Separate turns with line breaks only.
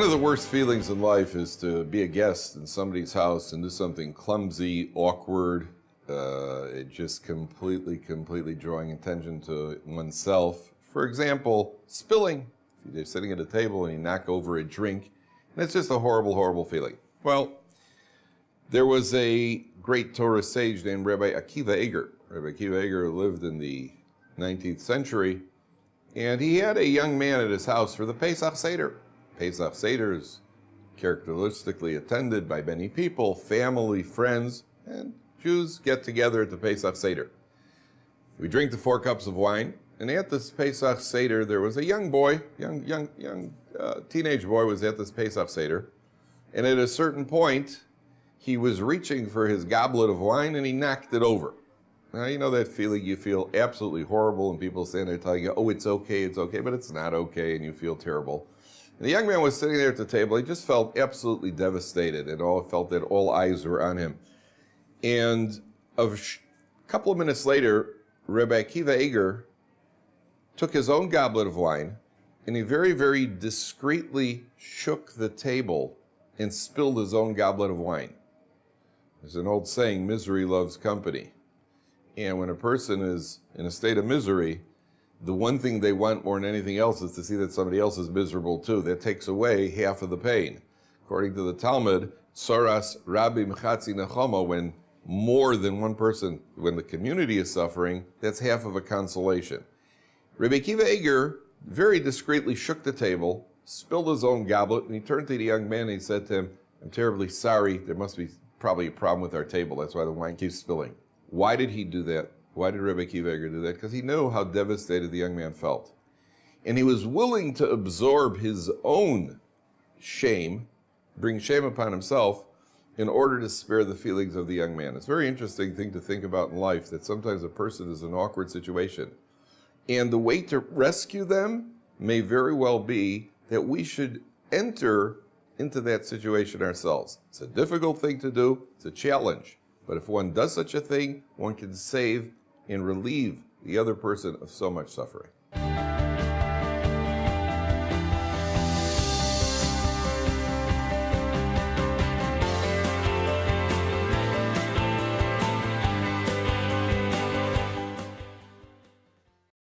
One of the worst feelings in life is to be a guest in somebody's house and do something clumsy, awkward, it just completely drawing attention to oneself. For example, spilling. If you're sitting at a table and you knock over a drink, and it's just a horrible feeling. Well, there was a great Torah sage named Rabbi Akiva Eger. Rabbi Akiva Eger lived in the 19th century, and he had a young man at his house for the Pesach Seder. Pesach Seder is characteristically attended by many people, family, friends, and Jews get together at the Pesach Seder. We drink the 4 cups of wine, and at this Pesach Seder, there was a young boy, young teenage boy was at this Pesach Seder, and at a certain point, he was reaching for his goblet of wine, and he knocked it over. Now, you know that feeling, you feel absolutely horrible, and people stand there telling you, oh, it's okay, but it's not okay, and you feel terrible. And the young man was sitting there at the table. He just felt absolutely devastated, and felt that all eyes were on him. And a couple of minutes later, Rabbi Akiva Eger took his own goblet of wine, and he very discreetly shook the table and spilled his own goblet of wine. There's an old saying, misery loves company. And when a person is in a state of misery, the one thing they want more than anything else is to see that somebody else is miserable too. That takes away half of the pain. According to the Talmud, Soras Rabbi Mechatzi Nechama, when more than one person, when the community is suffering, that's half of a consolation. Rabbi Akiva Eger very discreetly shook the table, spilled his own goblet, and he turned to the young man and he said to him, I'm terribly sorry, there must be probably a problem with our table, that's why the wine keeps spilling. Why did he do that? Why did Rabbi Akiva Eger do that? Because he knew how devastated the young man felt. And he was willing to absorb his own shame, bring shame upon himself, in order to spare the feelings of the young man. It's a very interesting thing to think about in life, that sometimes a person is in an awkward situation. And the way to rescue them may very well be that we should enter into that situation ourselves. It's a difficult thing to do. It's a challenge. But if one does such a thing, one can save and relieve the other person of so much suffering.